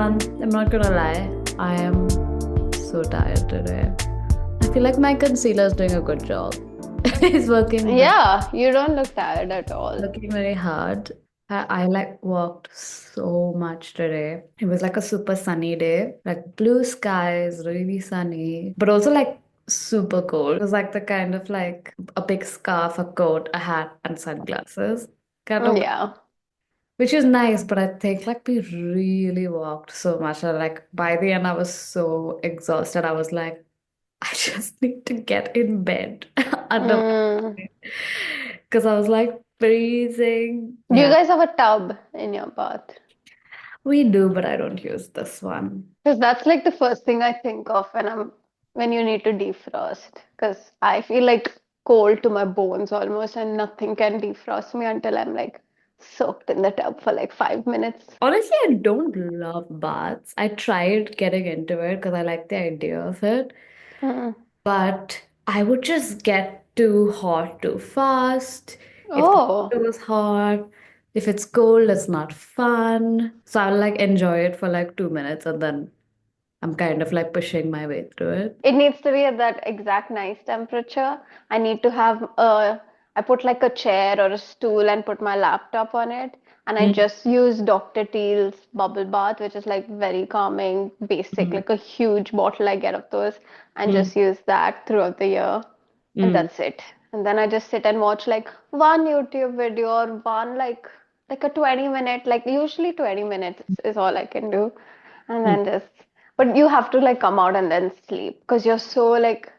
I'm not gonna lie. I am so tired today. I feel like my concealer is doing a good job. It's Yeah, you don't look tired at all. working very hard. I like worked so much today. It was like a super sunny day, like blue skies, really sunny, but also like super cold. It was like the kind of like a big scarf, a coat, a hat, and sunglasses kind of, Yeah. which is nice. But I think like we really walked so much. And like by the end, I was so exhausted. I was like, I just need to get in bed under Mm. because I was like freezing. Do you Yeah, guys have a tub in your bath? we do, but I don't use this one. Because that's like the first thing I think of when you need to defrost. Because I feel like cold to my bones almost, and nothing can defrost me until I'm like soaked in the tub for like 5 minutes. Honestly, I don't love baths. I tried getting into it because I like the idea of it, Mm. but I would just get too hot too fast. If the Oh. water was hot, if it's cold, it's not fun. So I'll like enjoy it for like 2 minutes and then I'm kind of like pushing my way through it. It needs to be at that exact nice temperature. I need to have I put like a chair or a stool and put my laptop on it. And I Mm, just use Dr. Teal's bubble bath, which is like very calming, basic, mm, like a huge bottle I get of those, and mm, just use that throughout the year. And mm. that's it. And then I just sit and watch like one YouTube video or one like a 20 minute, like usually 20 minutes is all I can do. And Mm. then just but you have to like come out and then sleep because you're so like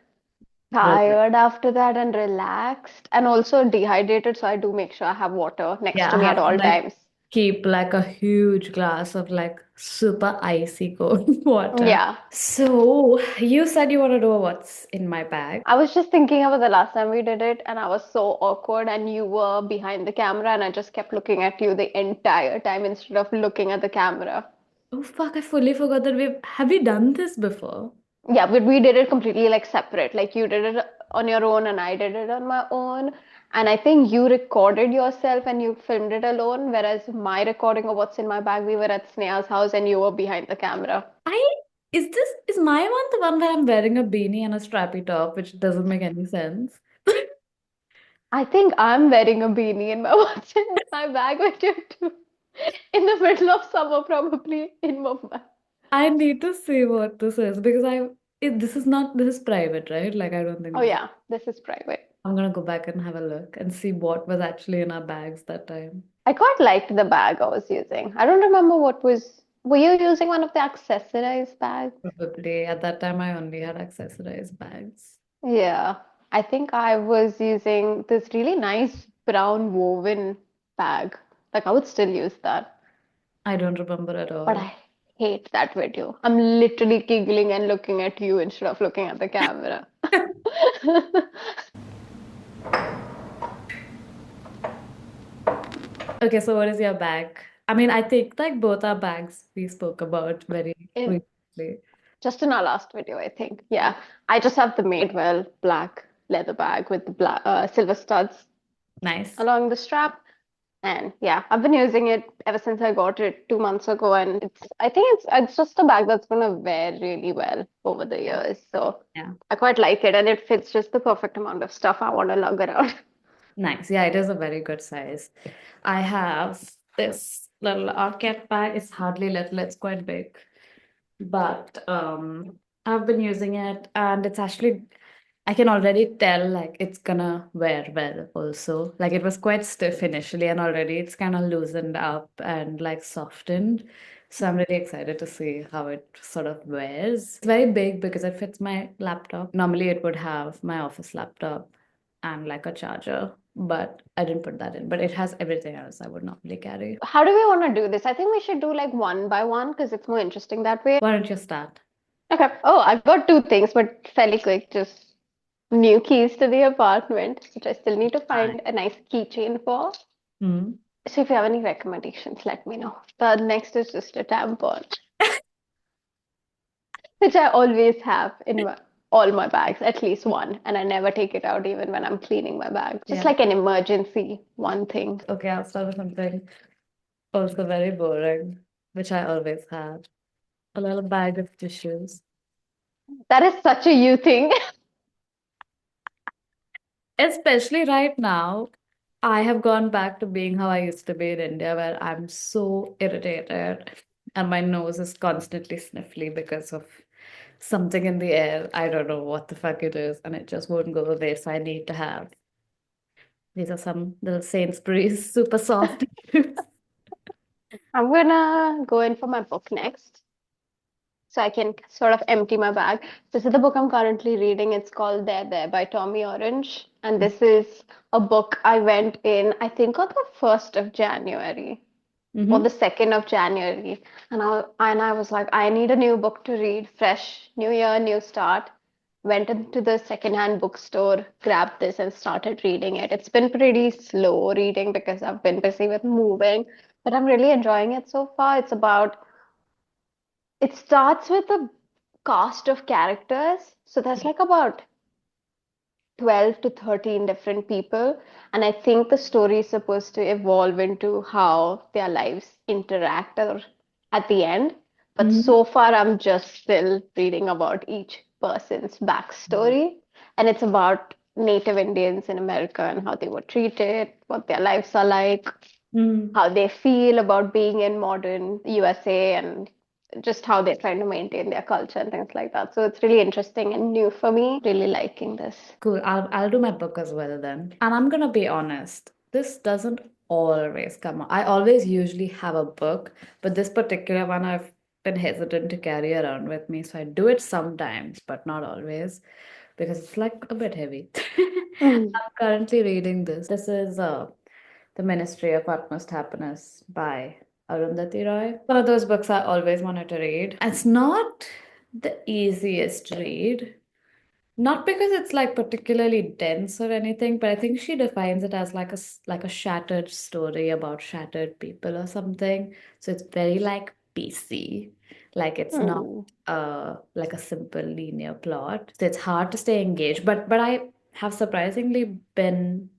Relax. tired after that and relaxed and also dehydrated. So I do make sure I have water next Yeah, to I me at have to all like times. keep like a huge glass of like super icy cold water. Yeah. So you said you want to know what's in my bag. I was just thinking about the last time we did it and I was so awkward and you were behind the camera and I just kept looking at you the entire time instead of looking at the camera. Oh fuck, I fully forgot that we done this before? Yeah, but we did it completely like separate. Like you did it on your own and I did it on my own. And I think you recorded yourself and you filmed it alone, whereas my recording of what's in my bag, we were at Sneha's house and you were behind the camera. I is my one the one where I'm wearing a beanie and a strappy top, which doesn't make any sense. I think I'm wearing a beanie in my what's in my bag with you too. In the middle of summer, probably in Mumbai. I need to see what this is because this is not this is private, right? Like I don't think Oh this. yeah, this is private. I'm gonna go back and have a look and see what was actually in our bags that time. I quite liked the bag I was using. I don't remember what was. Were you using one of the accessorized bags? Probably at that time I only had accessorized bags. Yeah, I think I was using this really nice brown woven bag. Like I would still use that, I don't remember at but all. I hate that video. I'm literally giggling and looking at you instead of looking at the camera. Okay, so what is your bag? I mean, I think like both our bags we spoke about very In recently. just in our last video, I think. Yeah, I just have the Madewell black leather bag with the black silver studs Nice. along the strap. And yeah, I've been using it ever since I got it 2 months ago, and I think it's just a bag that's gonna wear really well over the Yeah. years. So Yeah. I quite like it, and it fits just the perfect amount of stuff I want to lug around. Nice. Yeah, it is a very good size. I have this little arcade bag. It's hardly little, it's quite big. But I've been using it and it's actually I can already tell like it's gonna wear well also. Like it was quite stiff initially and already it's kind of loosened up and like softened. So I'm really excited to see how it sort of wears. It's very big because it fits my laptop. Normally it would have my office laptop and like a charger, but I didn't put that in. But it has everything else I would normally carry. How do we want to do this? I think we should do like one by one because it's more interesting that way. Why don't you start? Okay. Oh, I've got two things, but fairly quick. Just new keys to the apartment, which I still need to Fine. find a nice keychain for. Hmm. So if you have any recommendations, let me know. The next is just a tampon, which I always have in all my bags, at least one, and I never take it out even when I'm cleaning my bag. Just Yeah. like an emergency one thing. Okay, I'll start with something also very boring, which I always had. A little bag of tissues. That is such a you thing. Especially right now, I have gone back to being how I used to be in India, where I'm so irritated and my nose is constantly sniffly because of something in the air. I don't know what the fuck it is, and it just won't go away. So I need to have these are some little Sainsbury's super soft tissues. I'm gonna go in for my book next, so I can sort of empty my bag. This is the book I'm currently reading. It's called There by Tommy Orange. And this is a book I went in, I think, on the 1st of January or the Mm-hmm. 2nd of January. And I was like, I need a new book to read, fresh, new year, new start. Went into the secondhand bookstore, grabbed this, and started reading it. It's been pretty slow reading because I've been busy with moving, but I'm really enjoying it so far. It starts with a cast of characters. So there's like about 12 to 13 different people. And I think the story is supposed to evolve into how their lives interact or at the end. But Mm-hmm. so far, I'm just still reading about each person's backstory. And it's about Native Indians in America and how they were treated, what their lives are like, Mm-hmm. how they feel about being in modern USA and just how they're trying to maintain their culture and things like that. So it's really interesting and new for me. Really liking this. Cool. I'll do my book as well then. And I'm gonna be honest, this doesn't always come out. I always usually have a book, but this particular one I've been hesitant to carry around with me. So I do it sometimes, but not always, because it's like a bit heavy. Mm. I'm currently reading this. This is The Ministry of Utmost Happiness by Arundhati Roy. One of those books I always wanted to read. It's not the easiest read. Not because it's like particularly dense or anything, but I think she defines it as like like a shattered story about shattered people or something. So it's very like PC. Like it's not Mm. like a simple linear plot. So it's hard to stay engaged. But I have surprisingly been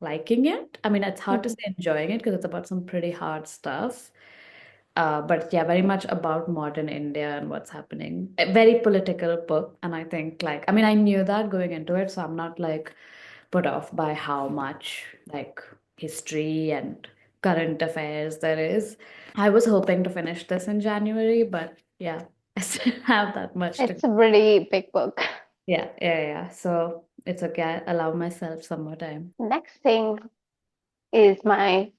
liking it. I mean, it's hard to Mhm. say enjoying it because it's about some pretty hard stuff. But yeah, very much about modern India and what's happening. A very political book. And I think like, I mean, I knew that going into it, so I'm not like put off by how much like history and current affairs there is. I was hoping to finish this in January, but yeah, I still have that much to. It's a really big book. Yeah. So it's okay. I allow myself some more time. Next thing is my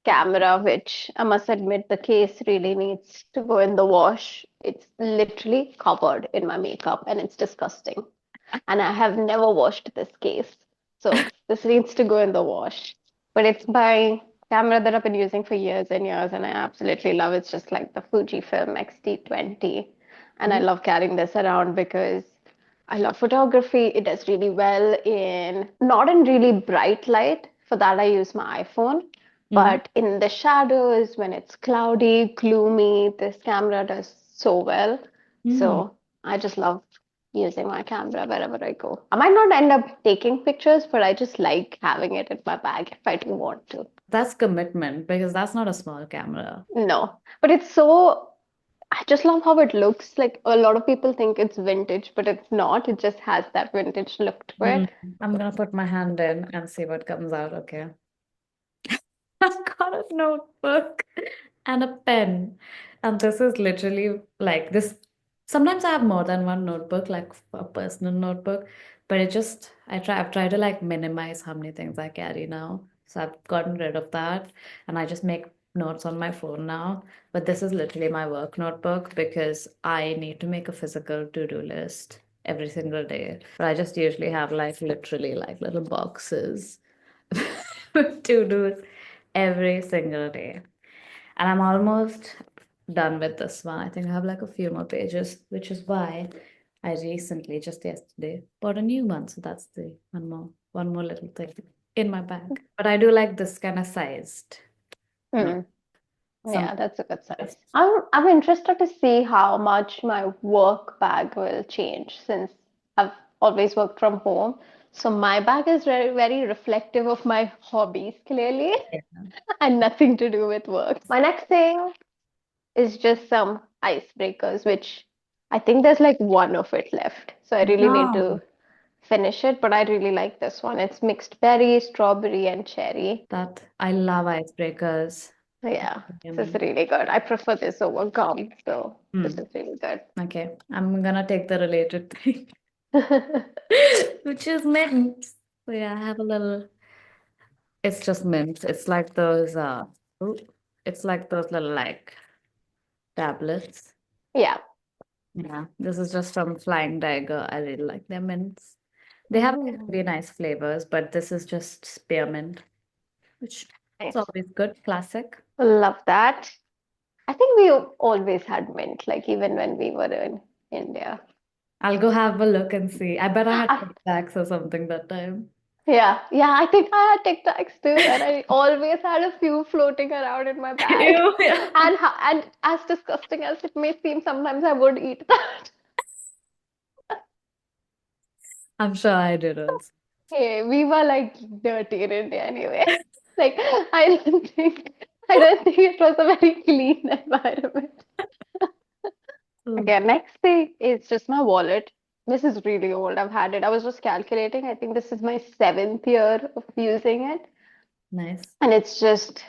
camera, which I must admit the case really needs to go in the wash. It's literally covered in my makeup and it's disgusting. And I have never washed this case. So this needs to go in the wash. But it's my camera that I've been using for years and years, and I absolutely love it. It's just like the Fujifilm X-T20. And I Ooh. love carrying this around because I love photography. It does really well in not in really bright light. For that, I use my iPhone. Mm-hmm. But in the shadows, when it's cloudy, gloomy, this camera does so well. Mm. So I just love using my camera wherever I go. I might not end up taking pictures, but I just like having it in my bag if I do want to. That's commitment because that's not a small camera. No, but it's so, I just love how it looks. Like a lot of people think it's vintage, but it's not. It just has that vintage look to Hmm. it. I'm gonna put my hand in and see what comes out, okay? I've got a notebook and a pen. And this is literally like this. Sometimes I have more than one notebook, like a personal notebook, but I've tried to like minimize how many things I carry now. So I've gotten rid of that and I just make notes on my phone now. But this is literally my work notebook because I need to make a physical to-do list every single day. But I just usually have like literally like little boxes to do every single day. And I'm almost done with this one. I think I have like a few more pages, which is why I recently, just yesterday, bought a new one. So that's the one more little thing in my bag. But I do like this kind of sized note. Hmm. Some Yeah, that's a good size. I'm interested to see how much my work bag will change since I've always worked from home. So my bag is very, very reflective of my hobbies, clearly, yeah. and nothing to do with work. My next thing is just some icebreakers, which I think there's like one of it left. So I really need No. to finish it, but I really like this one. It's mixed berry, strawberry, and cherry. That I love icebreakers. Yeah, this is Yummy. really good. I prefer this over gum, so this Hmm. is really good. Okay, I'm gonna take the related thing, which is mint. So yeah, I have a little. It's just mint. It's like those. Ooh, it's like those little like tablets. Yeah. Yeah, this is just from Flying Tiger. I really like their mints. They have like Mm, really nice flavors, but this is just spearmint, which is nice. always good, classic. Love that. I think we always had mint, like even when we were in India. I'll go have a look and see. I bet I had I, Tic Tacs or something that time. yeah, yeah, I think I had Tic Tacs too, and I always had a few floating around in my bag. Ew, yeah. And as disgusting as it may seem, sometimes I would eat that. I'm sure I did also. Hey, we were like dirty in India anyway. Like I don't think it was a very clean environment. Oh, Okay, next thing is just my wallet. This is really old. I've had it. I was just calculating. I think this is my seventh year of using it. nice. And it's just,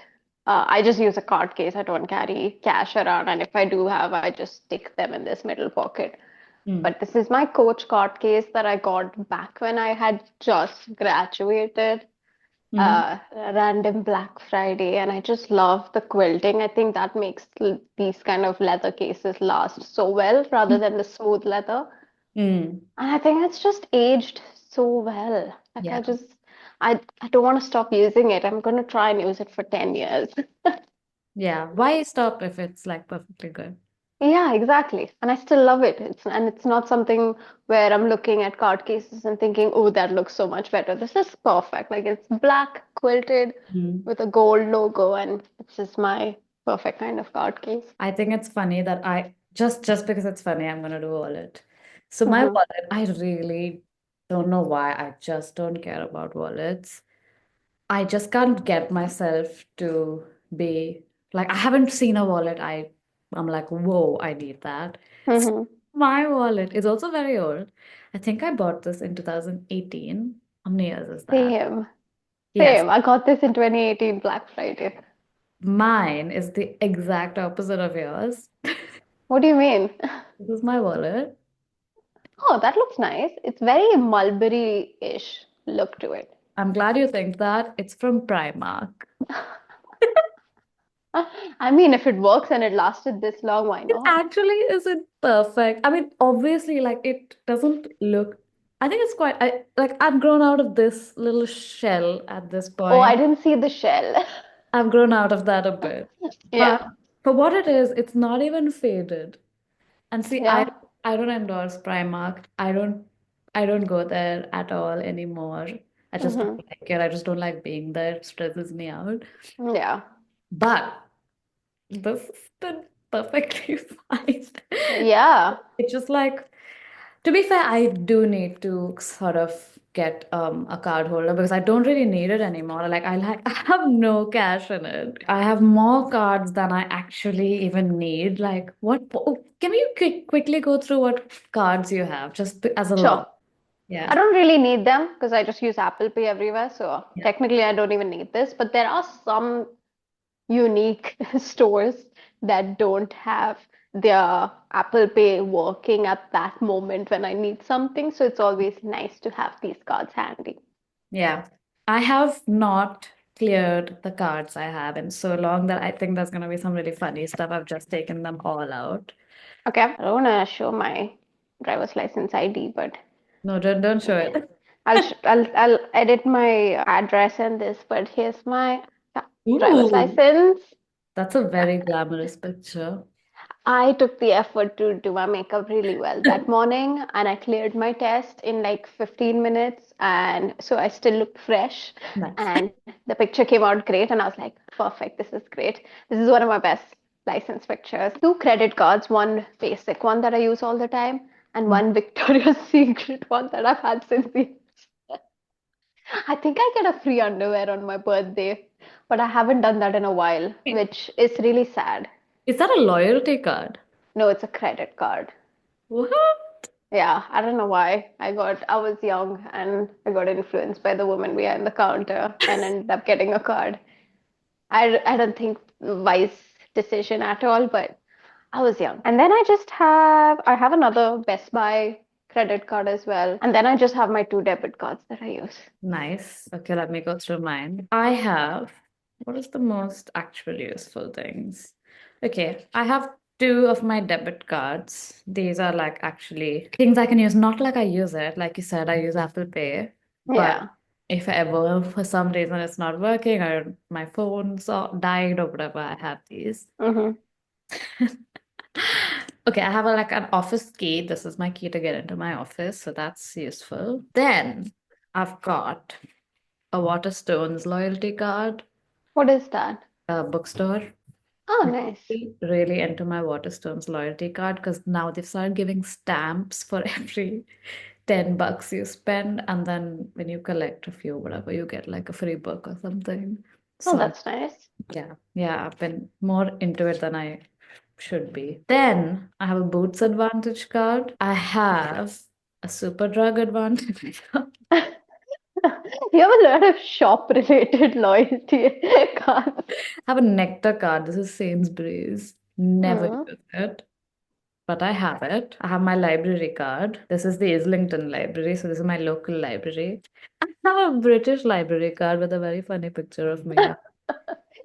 I just use a card case. I don't carry cash around. And if I do have, I just stick them in this middle pocket. Mm. But this is my Coach card case that I got back when I had just graduated. Mm-hmm. Random Black Friday, and I just love the quilting. I think that makes these kind of leather cases last so well rather than the smooth leather. Mm. And I think it's just aged so well. Like Yeah. I don't want to stop using it. I'm gonna try and use it for 10 years. Yeah. Why stop if it's like perfectly good? Yeah, exactly. And I still love it. It's not something where I'm looking at card cases and thinking, oh, that looks so much better. This is perfect. Like it's black quilted Mm. with a gold logo, and it's just my perfect kind of card case. I think it's funny that I just because it's funny, I'm gonna do wallet. So my Hmm. wallet, I really don't know why. I just don't care about wallets. I just can't get myself to be like I haven't seen a wallet. I'm like, whoa, I need that. Hmm. My wallet is also very old. I think I bought this in 2018. How many years is that? Same, Yes. same. I got this in 2018 Black Friday. Mine is the exact opposite of yours. What do you mean? This is my wallet. Oh, that looks nice. It's very mulberry-ish look to it. I'm glad you think that. It's from Primark. I mean, if it works and it lasted this long, why It not? actually isn't perfect. I mean, obviously, like it doesn't look. I think it's quite. I've grown out of this little shell at this Oh, I point. didn't see the shell. I've grown out of that a bit. But Yeah, for what it is, it's not even faded. And see, I yeah. I don't endorse Primark. I don't go there at all anymore. I just Hmm. don't like it. I just don't like being there. It stresses me out. Yeah, But this has been perfectly fine. yeah. It's just like, to be fair, I do need to sort of get a card holder because I don't really need it anymore. Like I have no cash in it. I have more cards than I actually even need. Like what? Oh, can you quickly go through what cards you have just as a log? Sure. I Yeah. don't really need them because I just use Apple Pay everywhere. So Yeah. technically, I don't even need this. But there are some unique stores that don't have their Apple Pay working at that moment when I need something. So it's always nice to have these cards handy. Yeah. I have not cleared the cards I have in so long that I think there's gonna be some really funny stuff. I've just taken them all out. Okay, I don't want to show my driver's license ID, but No, don't show it. I'll edit my address and this. But here's my driver's Ooh, license. that's a very glamorous picture. I took the effort to do my makeup really well that morning, and I cleared my test in like 15 minutes. And so I still looked fresh, Nice. and the picture came out great. And I was like, perfect, this is great. This is one of my best license pictures. Two credit cards, one basic one that I use all the time, and Mm. one Victoria's Secret one that I've had since the. I think I get a free underwear on my birthday, but I haven't done that in a while, which is really sad. Is that a loyalty card? No, it's a credit card. What? Yeah, I don't know why. I was young and I got influenced by the woman behind the counter and ended up getting a card. I don't think wise decision at all, but I was young. And then I have another Best Buy credit card as well. And then I just have my two debit cards that I use. Nice. Okay, let me go through mine. I have, what is the most actually useful things? Okay, I have two of my debit cards. These are like actually things I can use, not like I use it. Like you said, I use Apple Pay. But Yeah. if ever for some reason it's not working or my phone's died or whatever, I have these. Mm-hmm. Okay, I have like an office key. This is my key to get into my office, so that's useful. Then I've got a Waterstones loyalty card, What is that? a bookstore. Oh, nice. Really into my Waterstones loyalty card because now they've started giving stamps for every $10 you spend, and then when you collect a few, whatever, you get like a free book or something. Oh, So that's nice. yeah, I've been more into it than I should be. Then I have a Boots Advantage card. I have a Super Drug Advantage card. You have a lot of shop related loyalty cards. I have a Nectar card. This is Sainsbury's. Never Mm. use it, but I have it. I have my library card. This is the Islington Library, so this is my local library. I have a British library card with a very funny picture of me.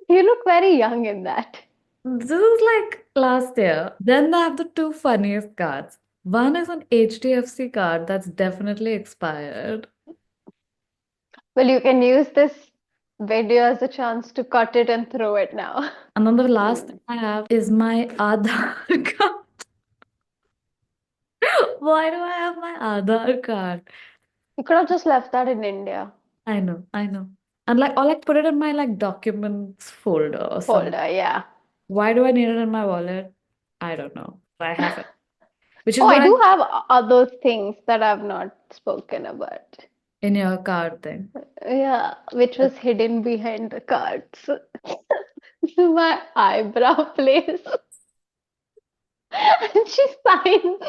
You look very young in that. This is like last year. Then I have the two funniest cards. One is an HDFC card that's definitely expired. Well, you can use this video as a chance to cut it and throw it now. And then the last thing Mm. I have is my Aadhaar card. Why do I have my Aadhaar card? You could have just left that in India I know. And like, or like put it in my like documents folder or something. folder, yeah. Why do I need it in my wallet? I don't know. But I have it. Which is Oh, I what I do have other things that I've not spoken about. in your card thing. Yeah, which was hidden behind the cards. My eyebrow place. And she signs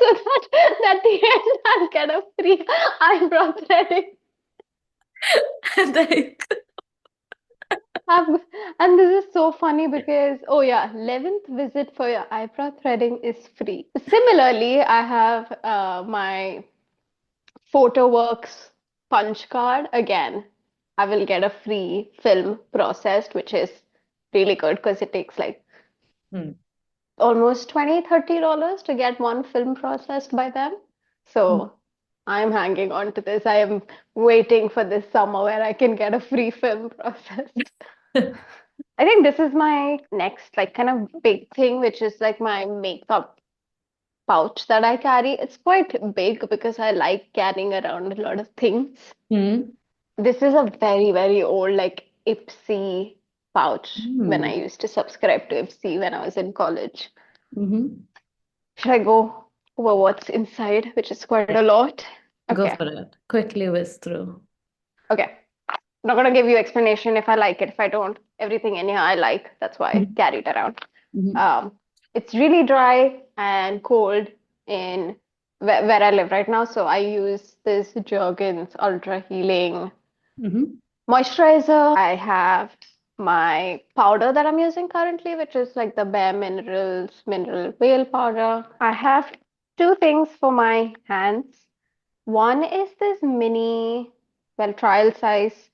so that at the end I'll get a free eyebrow threading. Like, I've, and this is so funny because, oh yeah, 11th visit for your eyebrow threading is free. Similarly, I have my PhotoWorks punch card. Again, I will get a free film processed, which is really good because it takes like hmm. almost $20-30 to get one film processed by them. So I'm hanging on to this. I am waiting for this summer where I can get a free film processed. I think this is my next like kind of big thing, which is like my makeup pouch that I carry. It's quite big because I like carrying around a lot of things. Hmm. This is a very, very old like Ipsy pouch when Hmm. I used to subscribe to Ipsy when I was in college. Mm-hmm. Should I go over what's inside, which is quite a lot? Go Okay. for it. Quickly whiz through. Okay. I'm not gonna give you explanation if I like it. If I don't, everything in here I like. That's why I Mhm. carry it around. Mhm. Um, it's really dry and cold in where I live right now, so I use this Jergens Ultra Healing Mhm. moisturizer. I have my powder that I'm using currently, which is like the Bare Minerals Mineral Whale Powder. I have two things for my hands. One is this mini, well, trial size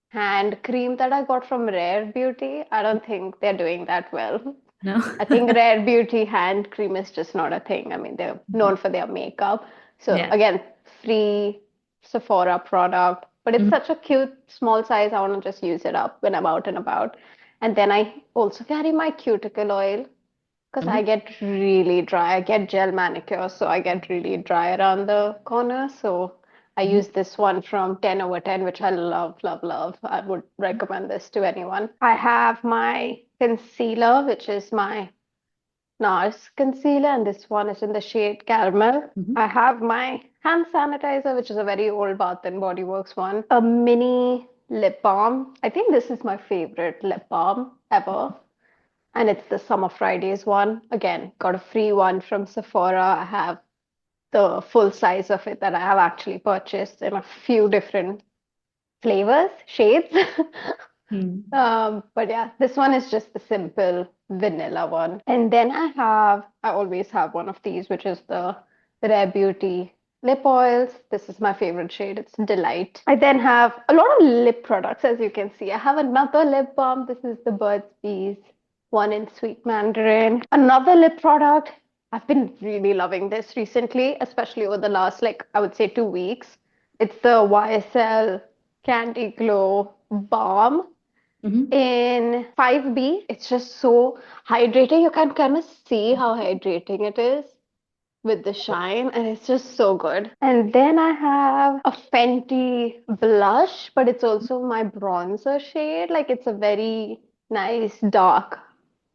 hand cream that I got from Rare Beauty. I don't think they're doing that well. No. I think Rare Beauty hand cream is just not a thing. I mean, they're Mhm. known for their makeup. So Yeah. again, free Sephora product, but it's Mhm. such a cute small size. I want to just use it up when I'm out and about. And then I also carry my cuticle oil because I Mhm. get really dry. I get gel manicure, so I get really dry around the corner. So I Mhm. use this one from 10 over 10, which I love, love, love. I would recommend this to anyone. I have my concealer, which is my NARS concealer, and this one is in the shade Caramel. Mhm. I have my hand sanitizer, which is a very old Bath and Body Works one. A mini lip balm. I think this is my favorite lip balm ever. and it's the Summer Fridays one. Again, got a free one from Sephora. I have the full size of it that I have actually purchased in a few different flavors, shades. Hmm. But yeah, this one is just the simple vanilla one. And then I always have one of these, which is the Rare Beauty lip oils. This is my favorite shade. It's Delight. I then have a lot of lip products, as you can see. I have another lip balm. This is the Burt's Bees one in Sweet Mandarin. Another lip product. I've been really loving this recently, especially over the last, like, I would say 2 weeks. It's the YSL Candy Glow Balm Hmm. in 5B. It's just so hydrating. You can kind of see how hydrating it is with the shine, and it's just so good. And then I have a Fenty blush, but it's also my bronzer shade. Like it's a very nice dark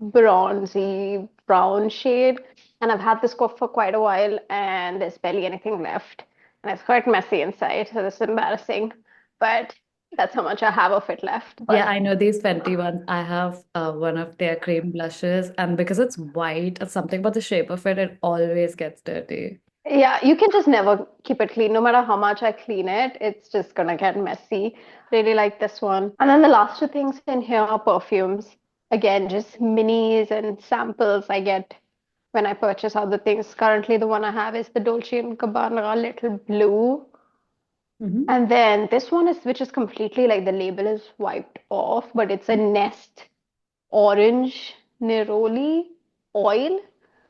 bronzy brown shade. And I've had this for quite a while, and there's barely anything left. And it's quite messy inside, so this is embarrassing. But that's how much I have of it left. Yeah, But I know these Fenty ones. I have one of their cream blushes, and because it's white, it's something about the shape of it, it always gets dirty. yeah, you can just never keep it clean. No matter how much I clean it, it's just gonna get messy. Really like this one. And then the last two things in here are perfumes. Again, just minis and samples I get when I purchase other things. Currently, the one I have is the Dolce& and Gabbana Little Blue. Hmm. And then this one is, which is completely like the label is wiped off, but it's a Nest Orange Neroli oil,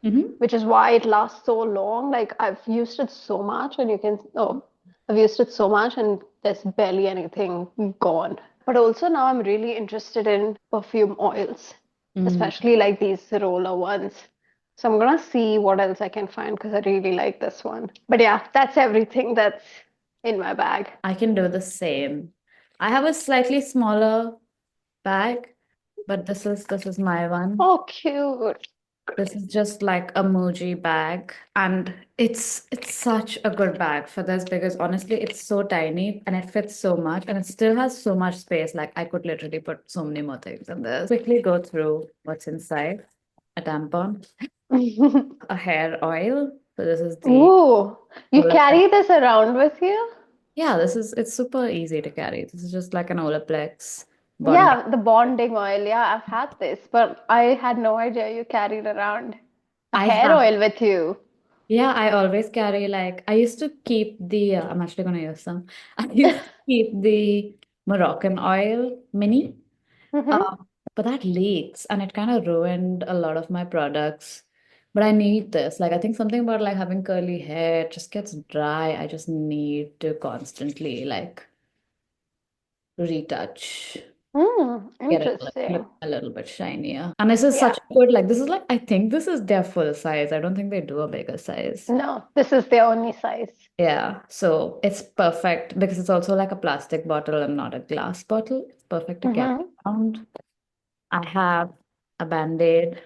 Hmm. which is why it lasts so long. Like I've used it so much, and I've used it so much, and there's barely anything gone. But also now I'm really interested in perfume oils, Mm. especially like these roller ones. So I'm gonna see what else I can find because I really like this one. But yeah, that's everything that's in my bag. I can do the same. I have a slightly smaller bag, but this is my one. Oh, cute. This is just like a Muji bag, and it's such a good bag for this because honestly, it's so tiny and it fits so much, and it still has so much space. Like I could literally put so many more things in this. Quickly go through what's inside: a tampon, a hair oil. So this is the Ooh, you Olaplex. carry this around with you? Yeah, it's super easy to carry. This is just like an Olaplex bonding. Yeah, the bonding oil. Yeah, I've had this, but I had no idea you carried around a I hair have. oil with you. Yeah, I always carry like I used to keep the I'm actually gonna use some. I used to keep the Moroccan oil mini, Hmm. um, but that leaks and it kind of ruined a lot of my products. But I need this. Like I think something about like having curly hair, it just gets dry. I just need to constantly like retouch, get it like look Interesting. a little bit shinier. And this is Yeah. such a good like this is like I think this is their full size. I don't think they do a bigger size. No, this is their only size. Yeah, so it's perfect because it's also like a plastic bottle and not a glass bottle. It's perfect to carry Hmm. around. I have a Band-Aid.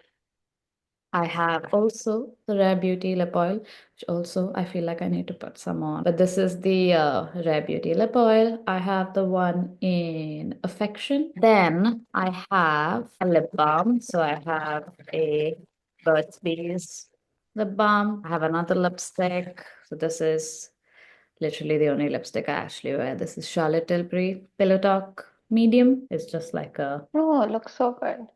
I have also the Rare Beauty lip oil, which also I feel like I need to put some on. But this is the Rare Beauty lip oil. I have the one in Affection. Then I have a lip balm. So I have a Burt's Bees lip balm. I have another lipstick. So this is literally the only lipstick I actually wear. This is Charlotte Tilbury Pillow Talk Medium. It's just like a, Oh, it looks so good.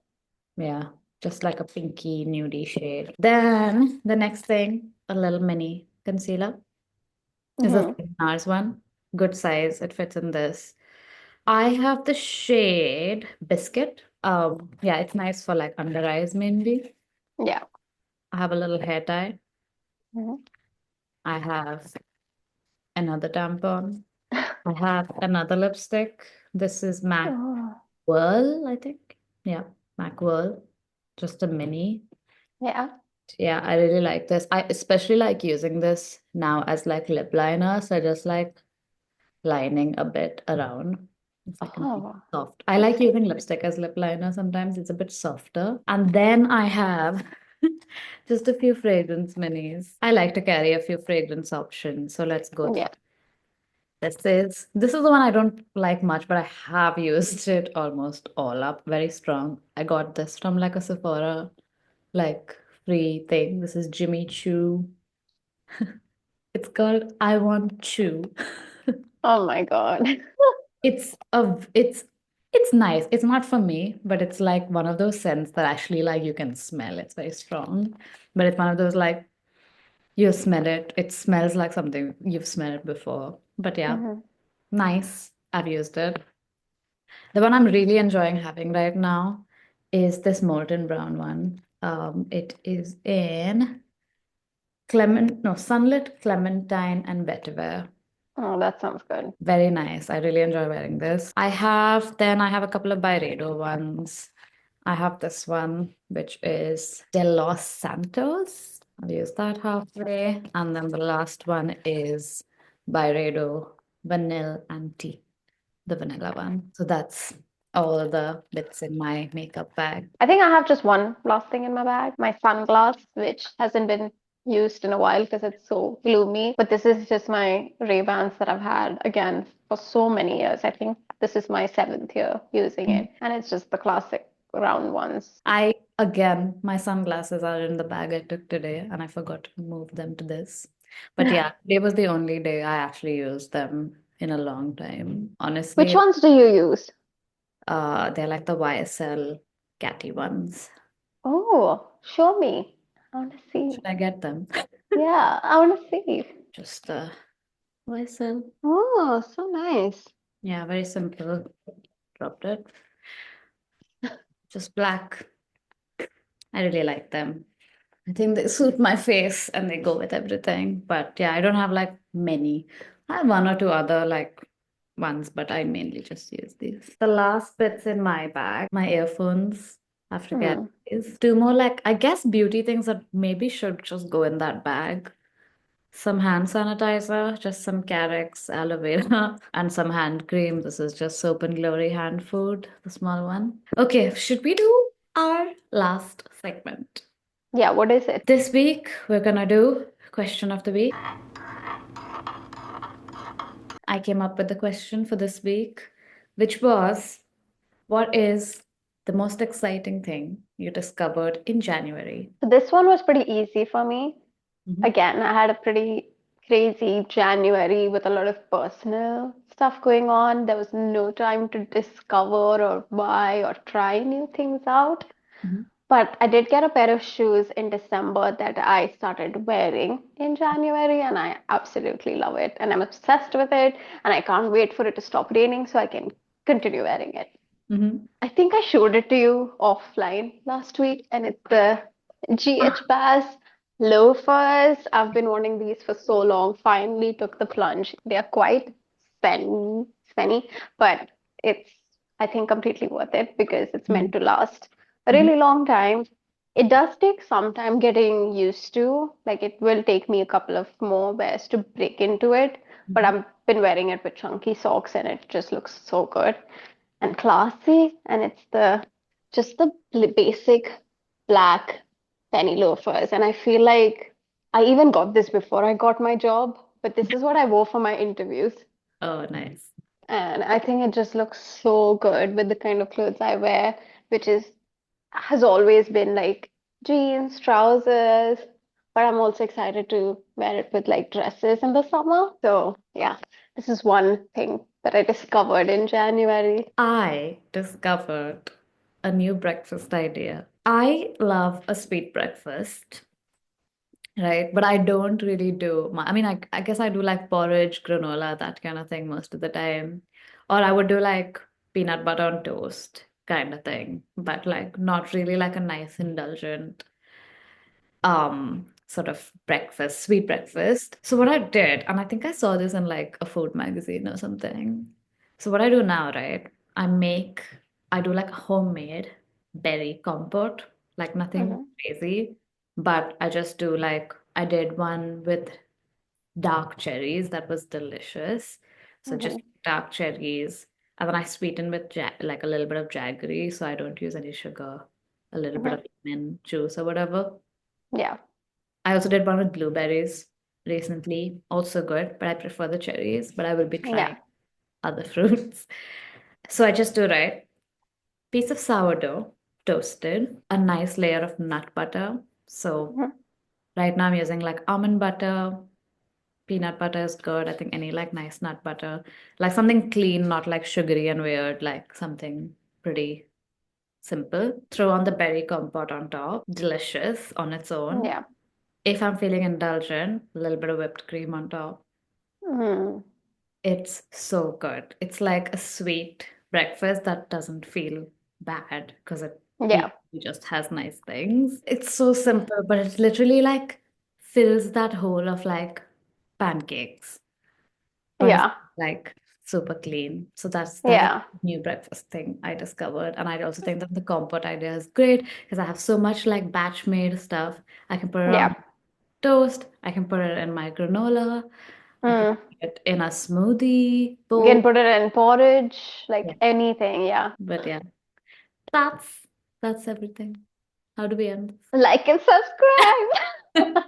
yeah, just like a pinky nudie shade. Then the next thing, a little mini concealer is a Hmm. NARS one. Good size. It fits in this. I have the shade Biscuit. Yeah, it's nice for like under eyes mainly. Yeah. I have a little hair tie. Mhm. I have another tampon. I have another lipstick. This is MAC Oh, Whirl, I think. Yeah, MAC Whirl. Just a mini. yeah. Yeah, I really like this. I especially like using this now as like lip liner. So just like lining a bit around. It's like a Oh, soft. I I like see. using lipstick as lip liner sometimes. It's a bit softer. And then I have just a few fragrance minis. I like to carry a few fragrance options. So let's go through. Yeah. This is the one I don't like much, but I have used it almost all up. Very strong. I got this from like a Sephora like free thing. This is Jimmy Choo. It's called I Want Chew. Oh my God. It's a it's nice. It's not for me, but it's like one of those scents that actually like you can smell. It's very strong, but it's one of those like you smell it. It smells like something you've smelled before. But yeah, Mhm. nice. I've used it. The one I'm really enjoying having right now is this molten brown one. It is in sunlit clementine and vetiver. Oh, that sounds good. Very nice. I really enjoy wearing this. I have a couple of Byredo ones. I have this one, which is De Los Santos. I'll use that halfway. And then the last one is Byredo Vanilla and Tea, the vanilla one. So that's all of the bits in my makeup bag. I think I have just one last thing in my bag, my sunglass, which hasn't been used in a while because it's so gloomy. But this is just my Ray-Bans that I've had again for so many years. I think this is my seventh year using it, and it's just the classic round ones. Again, my sunglasses are in the bag I took today and I forgot to move them to this. But yeah, today was the only day I actually used them in a long time. Which Honestly, ones do you use? they're like the YSL catty ones. Oh, show me. I want to Should see. I get them? Yeah, I want to see. Just YSL. Oh, so nice. Yeah, very simple. Dropped it. Just black. I really like them. I think they suit my face and they go with everything. But yeah, I don't have like many. I have one or two other like ones, but I mainly just use these. The last bits in my bag, my earphones. I have to get Hmm. these. Two more like I guess beauty things that maybe should just go in that bag. Some hand sanitizer, just some Carex aloe vera, and some hand cream. This is just Soap and Glory hand food, the small one. Okay, should we do our last segment? Yeah, what is it? This week, we're gonna do question of the week. I came up with the question for this week, which was, what is the most exciting thing you discovered in January? So this one was pretty easy for me. Mhm, Again, I had a pretty crazy January with a lot of personal stuff going on. There was no time to discover or buy or try new things out. mhm, But I did get a pair of shoes in December that I started wearing in January, and I absolutely love it. And I'm obsessed with it, and I can't wait for it to stop raining so I can continue wearing it. mhm. I think I showed it to you offline last week, and it's the GH Bass loafers. I've been wanting these for so long. Finally took the plunge. They are quite spenny, but it's, I think, completely worth it because it's meant Mhm, to last a mhm, really long time. It does take some time getting used to. Like it will take me a couple of more wears to break into it, but mhm, I've been wearing it with chunky socks and it just looks so good and classy, and it's the just the basic black penny loafers. And I feel like I even got this before I got my job, but this is what I wore for my interviews. Oh, nice. And I think it just looks so good with the kind of clothes I wear, which is has always been like jeans, trousers, but I'm also excited to wear it with like dresses in the summer. So yeah, this is one thing that I discovered in January. I discovered a new breakfast idea. I love a sweet breakfast, right? But I don't really do I mean, I guess I do like porridge, granola, that kind of thing most of the time. Or I would do like peanut butter on toast kind of thing, but like not really like a nice indulgent sort of breakfast, sweet breakfast. So what I did, and I think I saw this in like a food magazine or something. So what I do now, right? I do like a homemade berry compote, like nothing Hmm. crazy, but I just do like I did one with dark cherries that was delicious. So Hmm. just dark cherries, and then I sweeten with like a little bit of jaggery, so I don't use any sugar, a little bit Hmm. of lemon juice or whatever. Yeah. I also did one with blueberries. recently. Also good, but I prefer the cherries, but I will be Yeah. trying other fruits. So I just do right. Piece of sourdough, toasted, a nice layer of nut butter. So Mhm. right now I'm using like almond butter, peanut butter is good. I think any like nice nut butter, like something clean, not like sugary and weird, like something pretty simple. Throw on the berry compote on top. Delicious on its own. Yeah. If I'm feeling indulgent, a little bit of whipped cream on top. Mm. It's so good. It's like a sweet breakfast that doesn't feel bad because it Yeah. usually just has nice things. It's so simple, but it literally like fills that hole of like pancakes, but it's Yeah. like super clean. So that is Yeah. new breakfast thing I discovered. And I also think that the compote idea is great because I have so much like batch made stuff. I can put it on Yeah. toast, I can put it in my granola, I can Mm. put it in a smoothie You bowl. can put it in porridge, Yeah. like anything. Yeah. But yeah, that's that's everything. How do we end Like and this? subscribe.